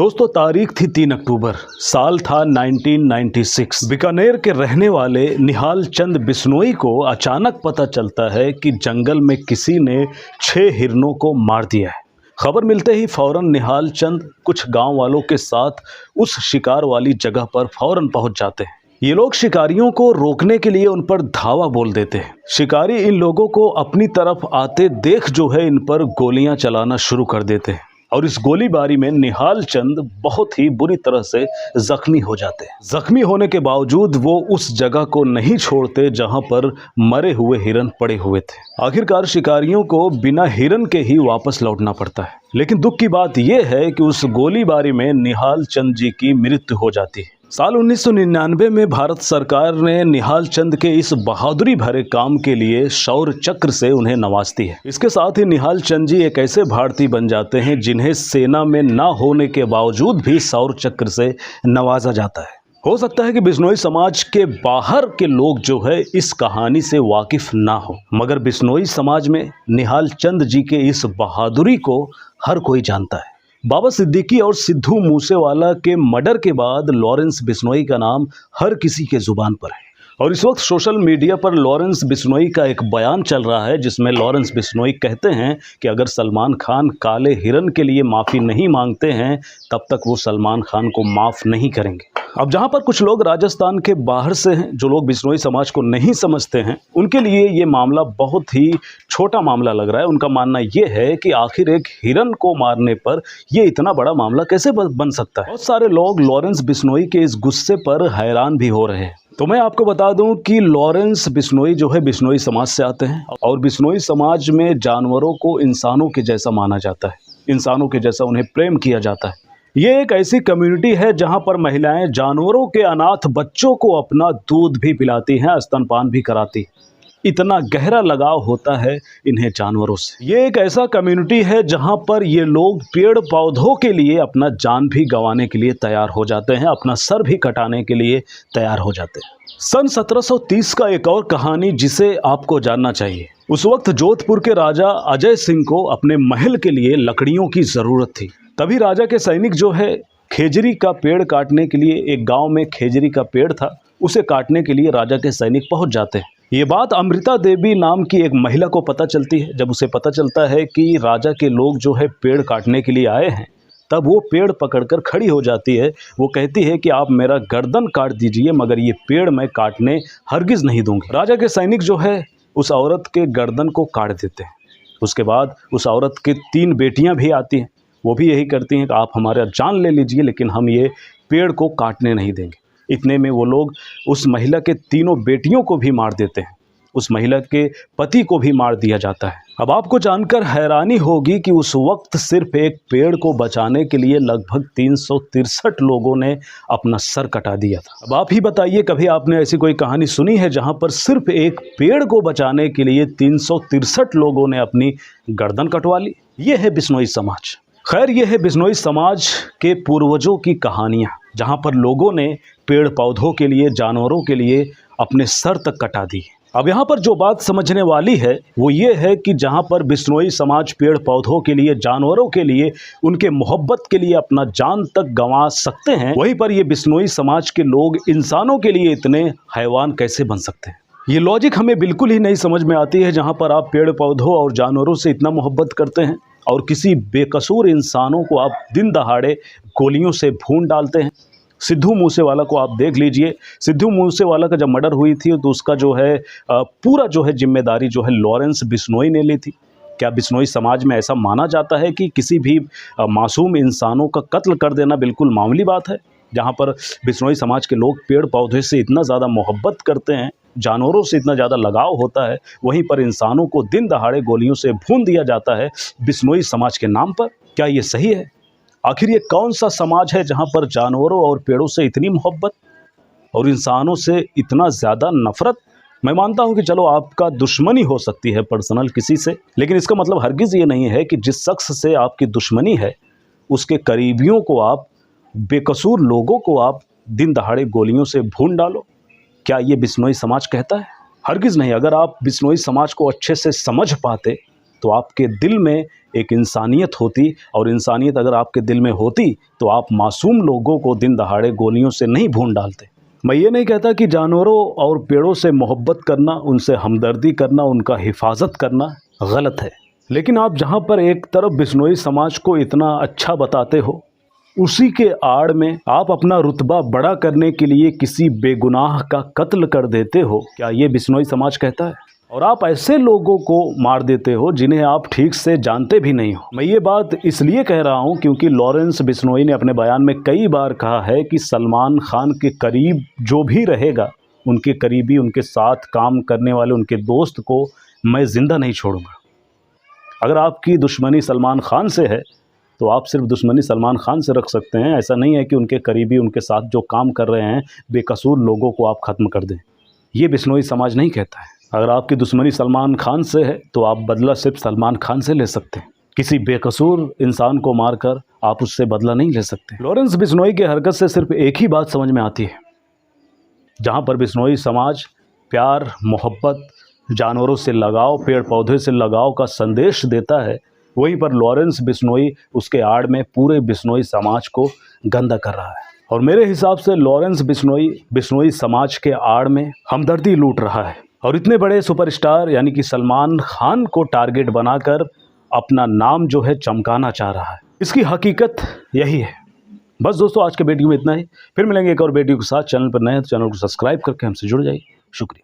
दोस्तों तारीख थी 3 अक्टूबर, साल था 1996। बीकानेर के रहने वाले निहाल चंद बिश्नोई को अचानक पता चलता है कि जंगल में किसी ने 6 हिरणों को मार दिया है। खबर मिलते ही फौरन निहाल चंद कुछ गांव वालों के साथ उस शिकार वाली जगह पर फौरन पहुंच जाते हैं। ये लोग शिकारियों को रोकने के लिए उन पर धावा बोल देते हैं। शिकारी इन लोगों को अपनी तरफ आते देख जो है इन पर गोलियां चलाना शुरू कर देते हैं और इस गोलीबारी में निहाल चंद बहुत ही बुरी तरह से जख्मी हो जाते हैं। जख्मी होने के बावजूद वो उस जगह को नहीं छोड़ते जहां पर मरे हुए हिरन पड़े हुए थे। आखिरकार शिकारियों को बिना हिरन के ही वापस लौटना पड़ता है। लेकिन दुख की बात यह है कि उस गोलीबारी में निहाल चंद जी की मृत्यु हो जाती है। साल 1999 में भारत सरकार ने निहाल चंद के इस बहादुरी भरे काम के लिए शौर्य चक्र से उन्हें नवाजती है। इसके साथ ही निहाल चंद जी एक ऐसे भारतीय बन जाते हैं जिन्हें सेना में ना होने के बावजूद भी शौर्य चक्र से नवाजा जाता है। हो सकता है कि बिश्नोई समाज के बाहर के लोग जो है इस कहानी से वाकिफ ना हो, मगर बिश्नोई समाज में निहाल चंद जी के इस बहादुरी को हर कोई जानता है। बाबा सिद्दीकी और सिद्धू मूसेवाला के मर्डर के बाद लॉरेंस बिश्नोई का नाम हर किसी के जुबान पर है और इस वक्त सोशल मीडिया पर लॉरेंस बिश्नोई का एक बयान चल रहा है जिसमें लॉरेंस बिश्नोई कहते हैं कि अगर सलमान खान काले हिरन के लिए माफ़ी नहीं मांगते हैं तब तक वो सलमान खान को माफ़ नहीं करेंगे। अब जहां पर कुछ लोग राजस्थान के बाहर से हैं, जो लोग बिश्नोई समाज को नहीं समझते हैं, उनके लिए ये मामला बहुत ही छोटा मामला लग रहा है। उनका मानना ये है कि आखिर एक हिरन को मारने पर ये इतना बड़ा मामला कैसे बन सकता है। बहुत सारे लोग लॉरेंस बिश्नोई के इस गुस्से पर हैरान भी हो रहे हैं। तो मैं आपको बता दूं कि लॉरेंस बिश्नोई जो है बिश्नोई समाज से आते हैं और बिश्नोई समाज में जानवरों को इंसानों के जैसा माना जाता है, इंसानों के जैसा उन्हें प्रेम किया जाता है। ये एक ऐसी कम्युनिटी है जहां पर महिलाएं जानवरों के अनाथ बच्चों को अपना दूध भी पिलाती हैं, स्तनपान भी कराती। इतना गहरा लगाव होता है इन्हें जानवरों से। ये एक ऐसा कम्युनिटी है जहां पर ये लोग पेड़ पौधों के लिए अपना जान भी गंवाने के लिए तैयार हो जाते हैं, अपना सर भी कटाने के लिए तैयार हो जाते हैं। सन 1730 का एक और कहानी जिसे आपको जानना चाहिए। उस वक्त जोधपुर के राजा अजय सिंह को अपने महल के लिए लकड़ियों की जरूरत थी। तभी राजा के सैनिक जो है खेजरी का पेड़ काटने के लिए, एक गांव में खेजरी का पेड़ था, उसे काटने के लिए राजा के सैनिक पहुंच जाते हैं। ये बात अमृता देवी नाम की एक महिला को पता चलती है। जब उसे पता चलता है कि राजा के लोग जो है पेड़ काटने के लिए आए हैं, तब वो पेड़ पकड़कर खड़ी हो जाती है। वो कहती है कि आप मेरा गर्दन काट दीजिए, मगर ये पेड़ मैं काटने हरगिज़ नहीं दूंगी। राजा के सैनिक जो है उस औरत के गर्दन को काट देते हैं। उसके बाद उस औरत की 3 बेटियां भी आती हैं, वो भी यही करती हैं कि आप हमारा जान ले लीजिए लेकिन हम ये पेड़ को काटने नहीं देंगे। इतने में वो लोग उस महिला के 3 बेटियों को भी मार देते हैं। उस महिला के पति को भी मार दिया जाता है। अब आपको जानकर हैरानी होगी कि उस वक्त सिर्फ एक पेड़ को बचाने के लिए लगभग 363 लोगों ने अपना सर कटा दिया था। अब आप ही बताइए, कभी आपने ऐसी कोई कहानी सुनी है जहां पर सिर्फ एक पेड़ को बचाने के लिए 363 लोगों ने अपनी गर्दन कटवा ली? ये है बिश्नोई समाज। खैर, ये है बिश्नोई समाज के पूर्वजों की कहानियाँ, जहाँ पर लोगों ने पेड़ पौधों के लिए, जानवरों के लिए अपने सर तक कटा दी। अब यहाँ पर जो बात समझने वाली है वो ये है कि जहाँ पर बिश्नोई समाज पेड़ पौधों के लिए, जानवरों के लिए, उनके मोहब्बत के लिए अपना जान तक गंवा सकते हैं, वहीं पर ये बिश्नोई समाज के लोग इंसानों के लिए इतने हैवान कैसे बन सकते हैं? ये लॉजिक हमें बिल्कुल ही नहीं समझ में आती है। जहाँ पर आप पेड़ पौधों और जानवरों से इतना मोहब्बत करते हैं और किसी बेकसूर इंसानों को आप दिन दहाड़े गोलियों से भून डालते हैं। सिद्धू मूसेवाला को आप देख लीजिए। सिद्धू मूसेवाला का जब मर्डर हुई थी तो उसका जो है पूरा जो है जिम्मेदारी जो है लॉरेंस बिश्नोई ने ली थी। क्या बिश्नोई समाज में ऐसा माना जाता है कि किसी भी मासूम इंसानों का कत्ल कर देना बिल्कुल मामूली बात है? जहाँ पर बिश्नोई समाज के लोग पेड़ पौधे से इतना ज़्यादा मोहब्बत करते हैं, जानवरों से इतना ज़्यादा लगाव होता है, वहीं पर इंसानों को दिन दहाड़े गोलियों से भून दिया जाता है बिश्नोई समाज के नाम पर। क्या ये सही है? आखिर ये कौन सा समाज है जहाँ पर जानवरों और पेड़ों से इतनी मोहब्बत और इंसानों से इतना ज़्यादा नफरत? मैं मानता हूँ कि चलो आपका दुश्मनी हो सकती है पर्सनल किसी से, लेकिन इसका मतलब हरगिज़ ये नहीं है कि जिस शख्स से आपकी दुश्मनी है उसके करीबियों को आप, बेकसूर लोगों को आप दिन दहाड़े गोलियों से भून डालो। क्या ये बिश्नोई समाज कहता है? हरगिज़ नहीं। अगर आप बिश्नोई समाज को अच्छे से समझ पाते तो आपके दिल में एक इंसानियत होती, और इंसानियत अगर आपके दिल में होती तो आप मासूम लोगों को दिन दहाड़े गोलियों से नहीं भून डालते। मैं ये नहीं कहता कि जानवरों और पेड़ों से मोहब्बत करना, उनसे हमदर्दी करना, उनका हिफाजत करना गलत है, लेकिन आप जहाँ पर एक तरफ बिश्नोई समाज को इतना अच्छा बताते हो, उसी के आड़ में आप अपना रुतबा बड़ा करने के लिए किसी बेगुनाह का कत्ल कर देते हो। क्या ये बिश्नोई समाज कहता है? और आप ऐसे लोगों को मार देते हो जिन्हें आप ठीक से जानते भी नहीं हो। मैं ये बात इसलिए कह रहा हूँ क्योंकि लॉरेंस बिश्नोई ने अपने बयान में कई बार कहा है कि सलमान खान के करीब जो भी रहेगा, उनके करीबी, उनके साथ काम करने वाले, उनके दोस्त को मैं ज़िंदा नहीं छोड़ूंगा। अगर आपकी दुश्मनी सलमान खान से है तो आप सिर्फ दुश्मनी सलमान खान से रख सकते हैं। ऐसा नहीं है कि उनके करीबी, उनके साथ जो काम कर रहे हैं बेकसूर लोगों को आप ख़त्म कर दें। ये बिश्नोई समाज नहीं कहता है। अगर आपकी दुश्मनी सलमान खान से है तो आप बदला सिर्फ सलमान खान से ले सकते हैं। किसी बेकसूर इंसान को मारकर आप उससे बदला नहीं ले सकते। लॉरेंस बिश्नोई की हरकत से सिर्फ एक ही बात समझ में आती है, जहाँ पर बिश्नोई समाज प्यार, मोहब्बत, जानवरों से लगाव, पेड़ पौधे से लगाव का संदेश देता है, वहीं पर लॉरेंस बिश्नोई उसके आड़ में पूरे बिश्नोई समाज को गंदा कर रहा है। और मेरे हिसाब से लॉरेंस बिश्नोई बिश्नोई समाज के आड़ में हमदर्दी लूट रहा है और इतने बड़े सुपरस्टार यानी कि सलमान खान को टारगेट बनाकर अपना नाम जो है चमकाना चाह रहा है। इसकी हकीकत यही है। बस दोस्तों, आज के वीडियो में इतना ही। फिर मिलेंगे एक और वीडियो के साथ। चैनल पर नए हैं तो चैनल को सब्सक्राइब करके हमसे जुड़ जाइए। शुक्रिया।